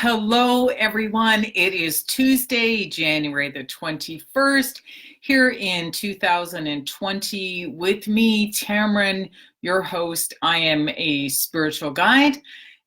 Hello, everyone. It is Tuesday, January the 21st, here in 2020. With me, Tammeron, your host. I am a spiritual guide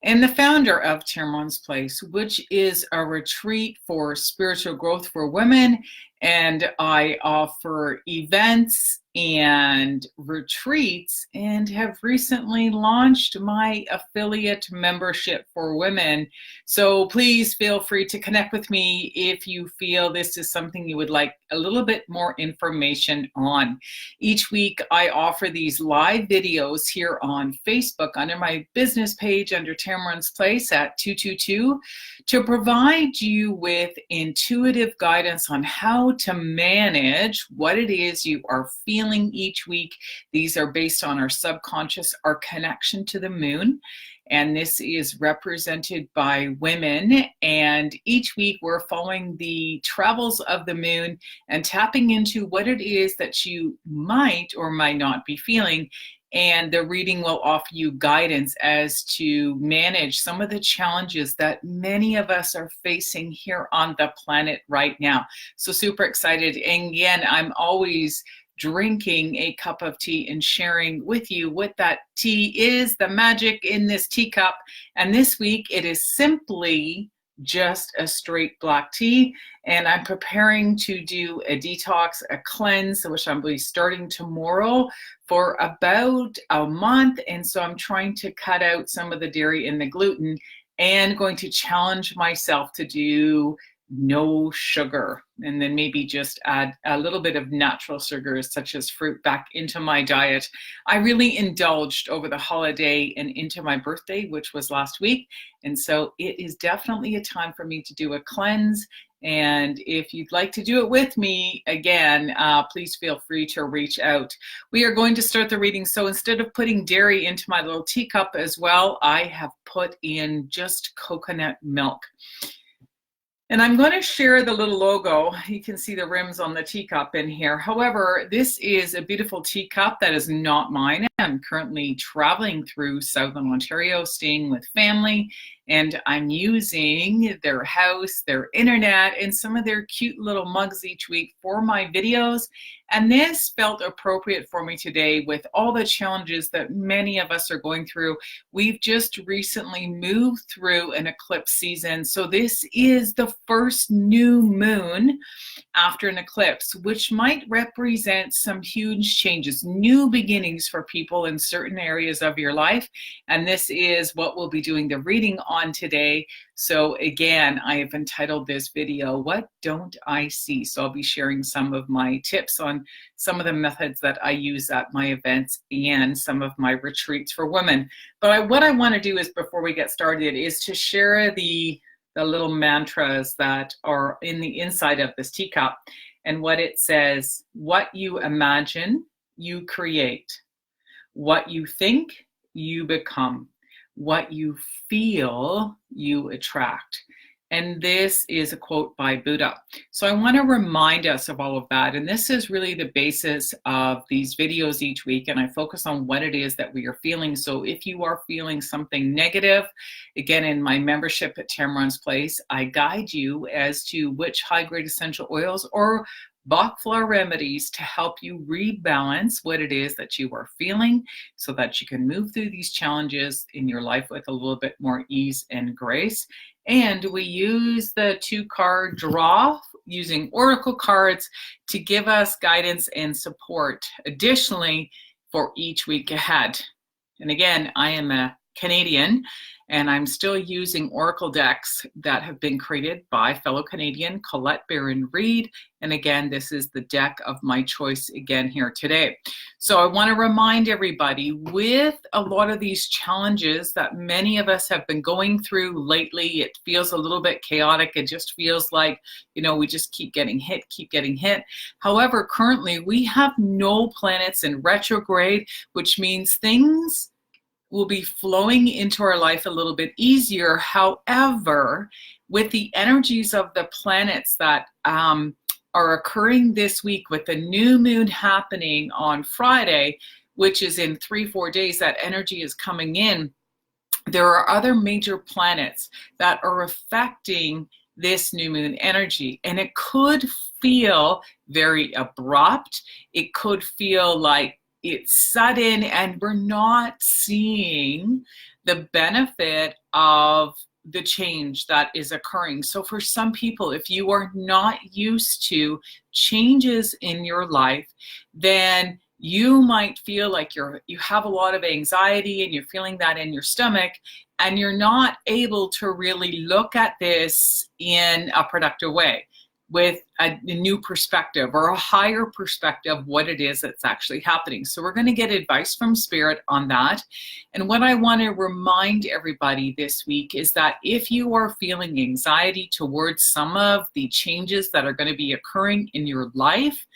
and the founder of Tammeron's Place, which is a retreat for spiritual growth for women. And I offer events and retreats and have recently launched my affiliate membership for women. So please feel free to connect with me if you feel this is something you would like a little bit more information on. Each week I offer these live videos here on Facebook under my business page under Tammeron's Place at 222 to provide you with intuitive guidance on how to manage what it is you are feeling each week. These are based on our subconscious, our connection to the moon. And this is represented by women. And each week we're following the travels of the moon and tapping into what it is that you might or might not be feeling. And the reading will offer you guidance as to manage some of the challenges that many of us are facing here on the planet right now. So super excited. And again, I'm always drinking a cup of tea and sharing with you what that tea is, the magic in this teacup. And this week it is simply just a straight black tea. And I'm preparing to do a detox, a cleanse, which I'm be starting tomorrow for about a month. And so I'm trying to cut out some of the dairy and the gluten and going to challenge myself to do no sugar, and then maybe just add a little bit of natural sugars such as fruit back into my diet. I really indulged over the holiday and into my birthday, which was last week. And so it is definitely a time for me to do a cleanse. And if you'd like to do it with me, again, please feel free to reach out. We are going to start the reading. So instead of putting dairy into my little teacup as well, I have put in just coconut milk. And I'm going to share the little logo. You can see the rims on the teacup in here. However, this is a beautiful teacup that is not mine. I'm currently traveling through Southern Ontario, staying with family, and I'm using their house, their internet, and some of their cute little mugs each week for my videos. And this felt appropriate for me today with all the challenges that many of us are going through. We've just recently moved through an eclipse season. So this is the first new moon after an eclipse, which might represent some huge changes, new beginnings for people in certain areas of your life. And this is what we'll be doing the reading on today. So again, I have entitled this video, What Don't I See? So I'll be sharing some of my tips on some of the methods that I use at my events and some of my retreats for women. But what I want to do is, before we get started, is to share the little mantras that are in the inside of this teacup. And what it says: what you imagine, you create. What you think, you become. What you feel, you attract. And this is a quote by Buddha. So I want to remind us of all of that. And this is really the basis of these videos each week. And I focus on what it is that we are feeling. So if you are feeling something negative, again, in my membership at Tammeron's Place, I guide you as to which high-grade essential oils or Bach flower remedies to help you rebalance what it is that you are feeling so that you can move through these challenges in your life with a little bit more ease and grace. And we use the 2-card draw using oracle cards to give us guidance and support additionally for each week ahead. And again, I am a Canadian, and I'm still using oracle decks that have been created by fellow Canadian Colette Barron-Reed. And again, this is the deck of my choice again here today. So I want to remind everybody, with a lot of these challenges that many of us have been going through lately, it feels a little bit chaotic. It just feels like, we just keep getting hit. However, currently we have no planets in retrograde, which means things will be flowing into our life a little bit easier. However, with the energies of the planets that are occurring this week, with the new moon happening on Friday, which is in 3-4 days, that energy is coming in. there are other major planets that are affecting this new moon energy, and it could feel very abrupt. It could feel like it's sudden, and we're not seeing the benefit of the change that is occurring. So for some people, if you are not used to changes in your life, then you might feel like you have a lot of anxiety and you're feeling that in your stomach, and you're not able to really look at this in a productive way with a new perspective or a higher perspective, what it is that's actually happening. So we're going to get advice from Spirit on that. And what I want to remind everybody this week is that if you are feeling anxiety towards some of the changes that are going to be occurring in your life,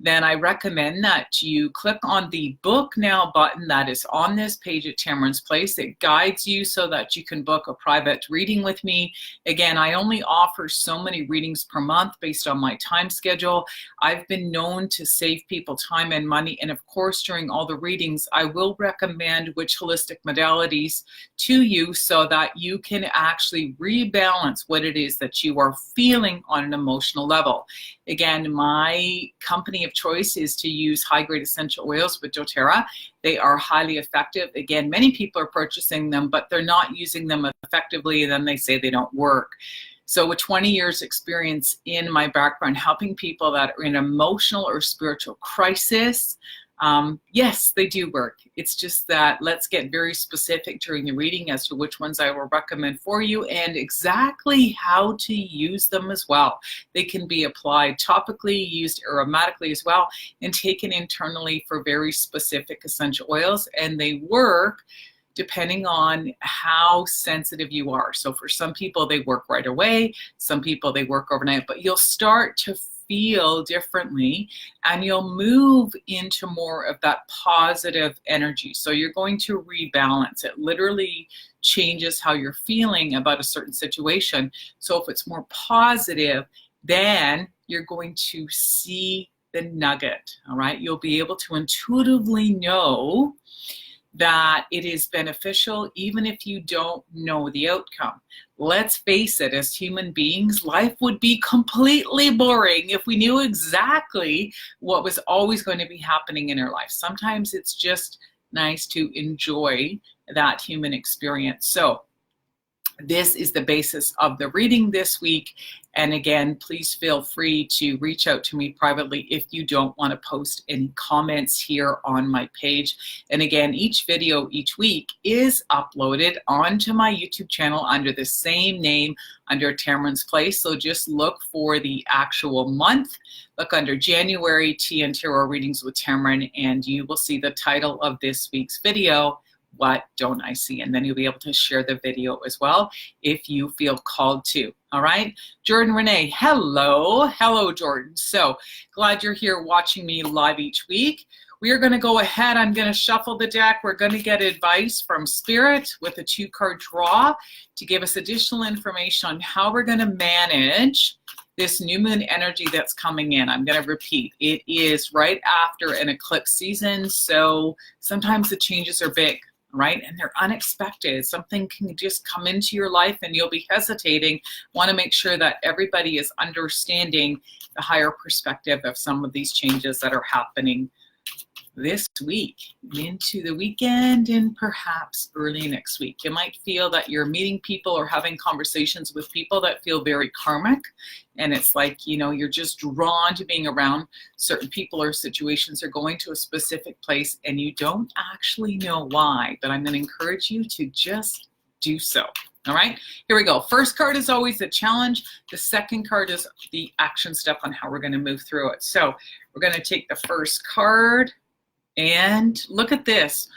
then I recommend that you click on the Book Now button that is on this page at Tammeron's Place. It guides you so that you can book a private reading with me. Again, I only offer so many readings per month based on my time schedule. I've been known to save people time and money, and of course, during all the readings, I will recommend which holistic modalities to you so that you can actually rebalance what it is that you are feeling on an emotional level. Again, my company of choice is to use high-grade essential oils with doTERRA. They are highly effective. Again, many people are purchasing them, but they're not using them effectively, and then they say they don't work. So with 20 years experience in my background helping people that are in emotional or spiritual crisis, yes, they do work. It's just that let's get very specific during the reading as to which ones I will recommend for you and exactly how to use them as well. They can be applied topically, used aromatically as well, and taken internally for very specific essential oils, and they work depending on how sensitive you are. So for some people, they work right away. Some people, they work overnight, but you'll start to feel differently and you'll move into more of that positive energy. So you're going to rebalance. It literally changes how you're feeling about a certain situation. So if it's more positive, then you're going to see the nugget, all right? You'll be able to intuitively know that it is beneficial even if you don't know the outcome. Let's face it, as human beings, life would be completely boring if we knew exactly what was always going to be happening in our life. Sometimes it's just nice to enjoy that human experience. So this is the basis of the reading this week. And again, please feel free to reach out to me privately if you don't want to post any comments here on my page. And again, each video each week is uploaded onto my YouTube channel under the same name, under Tammeron's Place. So just look for the actual month. Look under January Tea and Tarot Readings with Tammeron, and you will see the title of this week's video, What Don't I See? And then you'll be able to share the video as well if you feel called to. All right, Jordan Renee, hello. Hello, Jordan. So glad you're here watching me live each week. We are going to go ahead. I'm going to shuffle the deck. We're going to get advice from Spirit with a 2-card draw to give us additional information on how we're going to manage this new moon energy that's coming in. I'm going to repeat, it is right after an eclipse season, so sometimes the changes are big, right? And they're unexpected. Something can just come into your life and you'll be hesitating. Want to make sure that everybody is understanding the higher perspective of some of these changes that are happening this week into the weekend and perhaps early next week. You might feel that you're meeting people or having conversations with people that feel very karmic, and it's like, you know, you're just drawn to being around certain people or situations or going to a specific place and you don't actually know why, but I'm going to encourage you to just do so. All right, here we go. First card is always the challenge. The second card is the action step on how we're going to move through it. So we're going to take the first card and look at this,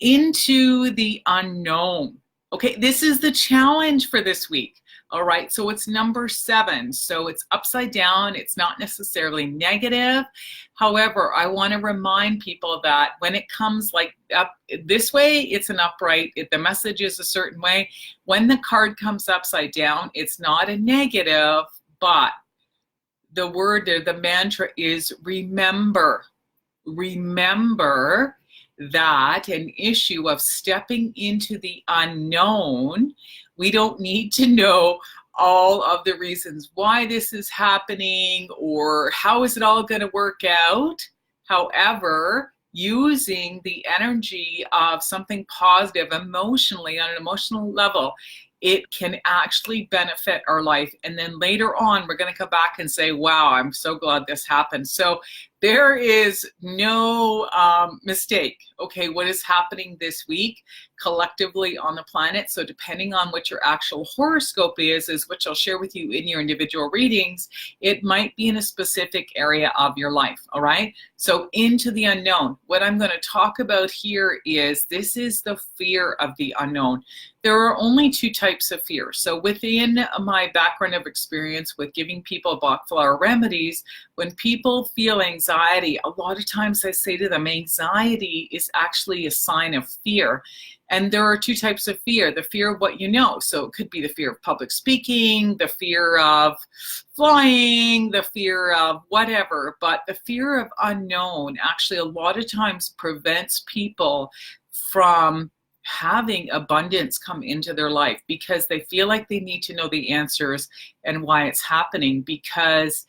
into the unknown. Okay, this is the challenge for this week. All right, so it's number 7. So it's upside down. It's not necessarily negative. However, I want to remind people that when it comes like up this way, it's an upright. The message is a certain way. When the card comes upside down, it's not a negative, but the word, the mantra is remember. Remember that an issue of stepping into the unknown. We don't need to know all of the reasons why this is happening or how is it all going to work out. However, using the energy of something positive emotionally on an emotional level, it can actually benefit our life. And then later on, we're going to come back and say, wow, I'm so glad this happened. So there is no mistake, okay, what is happening this week collectively on the planet. So depending on what your actual horoscope is which I'll share with you in your individual readings, it might be in a specific area of your life, all right? So into the unknown. What I'm going to talk about here is this is the fear of the unknown. There are only two types of fear. So within my background of experience with giving people Bach flower remedies, when people feel anxiety, a lot of times I say to them, anxiety is actually a sign of fear. And there are two types of fear, the fear of what you know. So it could be the fear of public speaking, the fear of flying, the fear of whatever. But the fear of unknown actually a lot of times prevents people from having abundance come into their life because they feel like they need to know the answers and why it's happening because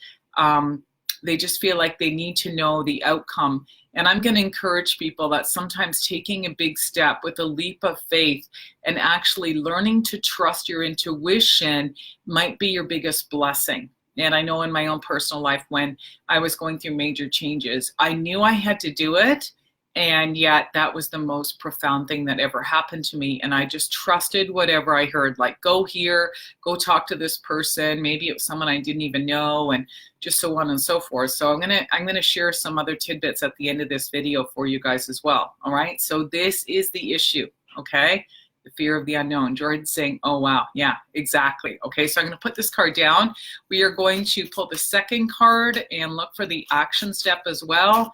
they just feel like they need to know the outcome. And I'm going to encourage people that sometimes taking a big step with a leap of faith and actually learning to trust your intuition might be your biggest blessing. And I know in my own personal life, when I was going through major changes, I knew I had to do it. And yet that was the most profound thing that ever happened to me. And I just trusted whatever I heard, like go here, go talk to this person. Maybe it was someone I didn't even know, and just so on and so forth. So I'm gonna share some other tidbits at the end of this video for you guys as well. All right. So this is the issue. Okay. The fear of the unknown. Jordan's saying, oh, wow. Yeah, exactly. Okay. So I'm going to put this card down. We are going to pull the second card and look for the action step as well.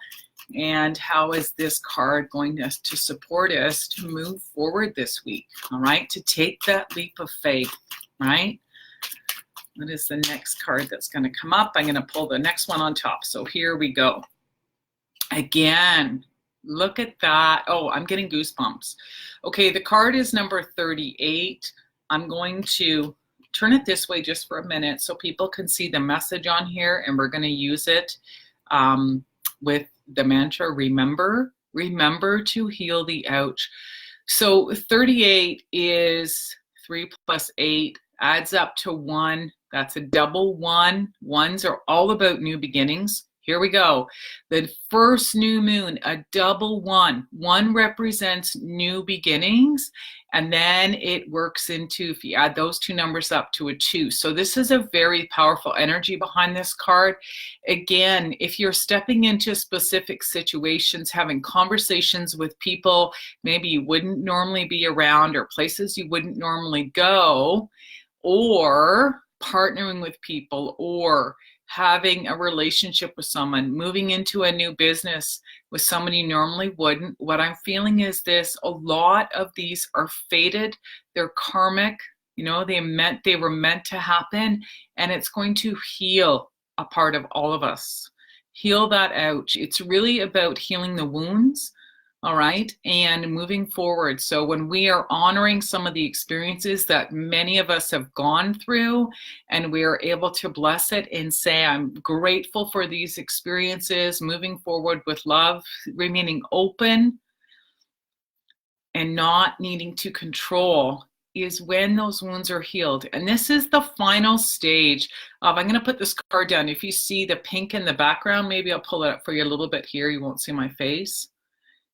And how is this card going to support us to move forward this week? All right, to take that leap of faith, right? What is the next card that's going to come up? I'm going to pull the next one on top. So here we go. Again, look at that. Oh, I'm getting goosebumps. Okay, the card is number 38. I'm going to turn it this way just for a minute so people can see the message on here, and we're going to use it with the mantra, remember to heal the ouch. So 38 is 3 plus 8, adds up to 1. That's a double 1. Ones are all about new beginnings. Here we go. The first new moon, a double 1. 1 represents new beginnings, and then it works into, if you add those two numbers up, to a 2. So this is a very powerful energy behind this card. Again, if you're stepping into specific situations, having conversations with people maybe you wouldn't normally be around, or places you wouldn't normally go, or partnering with people, or having a relationship with someone, moving into a new business with someone you normally wouldn't. What I'm feeling is this: a lot of these are fated, they're karmic, you know, they were meant to happen, and it's going to heal a part of all of us. Heal that ouch. It's really about healing the wounds, all right, and moving forward. So when we are honoring some of the experiences that many of us have gone through, and we are able to bless it and say, I'm grateful for these experiences, moving forward with love, remaining open and not needing to control, is when those wounds are healed. And this is the final stage of, I'm going to put this card down. If you see the pink in the background, maybe I'll pull it up for you a little bit here. You won't see my face.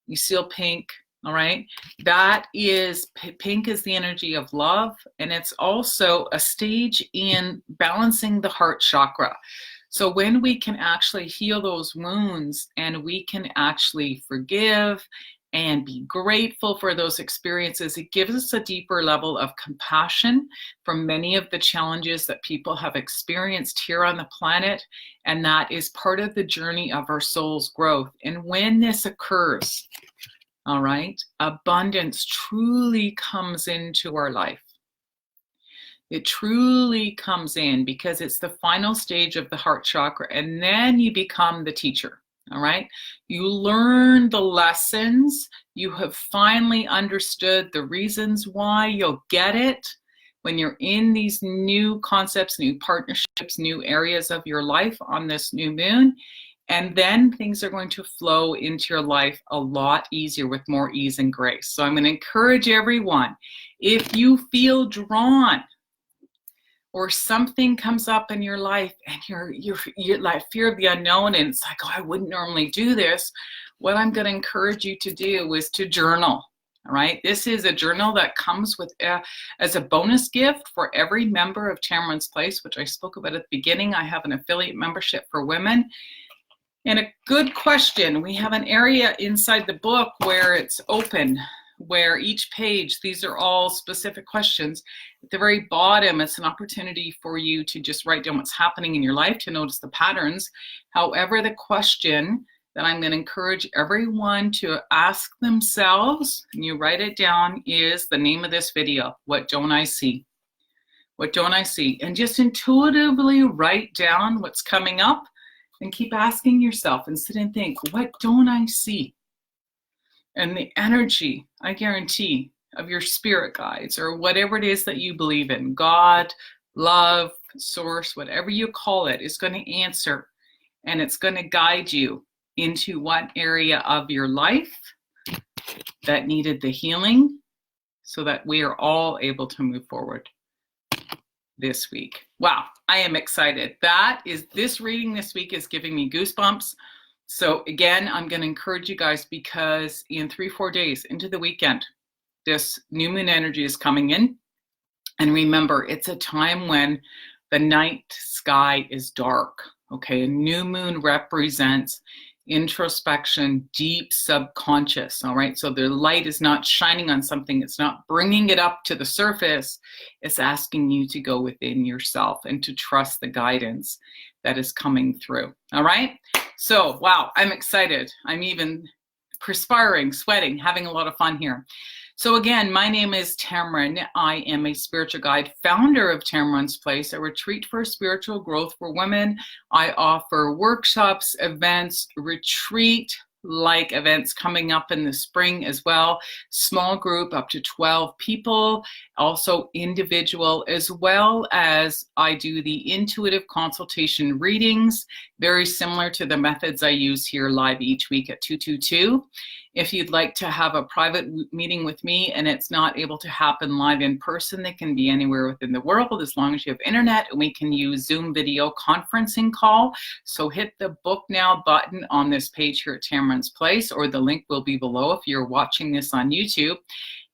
You see pink, all right? That is, pink is the energy of love, and it's also a stage in balancing the heart chakra. So when we can actually heal those wounds, and we can actually forgive and be grateful for those experiences, it gives us a deeper level of compassion for many of the challenges that people have experienced here on the planet. And that is part of the journey of our soul's growth. And when this occurs, all right, abundance truly comes into our life. It truly comes in because it's the final stage of the heart chakra. And then you become the teacher. All right. You learn the lessons. You have finally understood the reasons why. You'll get it when you're in these new concepts, new partnerships, new areas of your life on this new moon. And then things are going to flow into your life a lot easier with more ease and grace. So I'm going to encourage everyone, if you feel drawn or something comes up in your life and you're like fear of the unknown and it's like, oh, I wouldn't normally do this. What I'm going to encourage you to do is to journal. All right. This is a journal that comes with as a bonus gift for every member of Tammeron's Place, which I spoke about at the beginning. I have an affiliate membership for women. And a good question, we have an area inside the book where it's open, where each page, these are all specific questions. At the very bottom, it's an opportunity for you to just write down what's happening in your life, to notice the patterns. However, the question that I'm going to encourage everyone to ask themselves, and you write it down, is the name of this video, What Don't I See? What don't I see? And just intuitively write down what's coming up and keep asking yourself and sit and think, what don't I see? And the energy, I guarantee, of your spirit guides or whatever it is that you believe in, God, love, source, whatever you call it, is going to answer, and it's going to guide you into what area of your life that needed the healing so that we are all able to move forward this week. Wow, I am excited. This reading this week is giving me goosebumps. So again, I'm going to encourage you guys, because in 3-4 days into the weekend, this new moon energy is coming in. And remember, it's a time when the night sky is dark. Okay, a new moon represents introspection, deep subconscious. All right, so the light is not shining on something, it's not bringing it up to the surface, it's asking you to go within yourself and to trust the guidance that is coming through. All right, so wow, I'm excited. I'm even perspiring, sweating, having a lot of fun here. So again, my name is Tammeron. I am a spiritual guide, founder of Tammeron's Place, a retreat for spiritual growth for women. I offer workshops, events, retreat-like events coming up in the spring as well. Small group, up to 12 people, also individual, as well as I do the intuitive consultation readings, very similar to the methods I use here live each week at 222. If you'd like to have a private meeting with me and it's not able to happen live in person, they can be anywhere within the world as long as you have internet, and we can use Zoom video conferencing call. So hit the book now button on this page here at Tammeron's Place, or the link will be below if you're watching this on YouTube.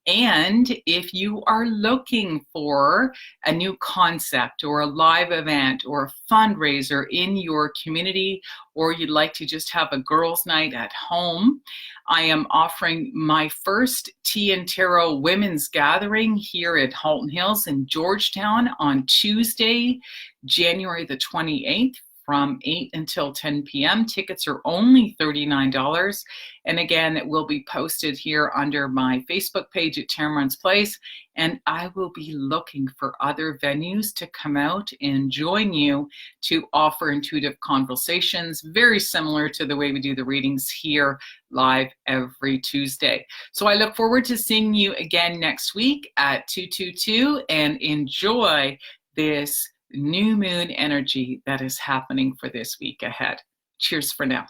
And if you are looking for a new concept or a live event or a fundraiser in your community, or you'd like to just have a girls' night at home, I am offering my first Tea and Tarot women's gathering here at Halton Hills in Georgetown on Tuesday, January the 28th. From 8 until 10 p.m. Tickets are only $39. And again, it will be posted here under my Facebook page at Tammeron's Place. And I will be looking for other venues to come out and join you to offer intuitive conversations, very similar to the way we do the readings here live every Tuesday. So I look forward to seeing you again next week at 222, and enjoy this new moon energy that is happening for this week ahead. Cheers for now.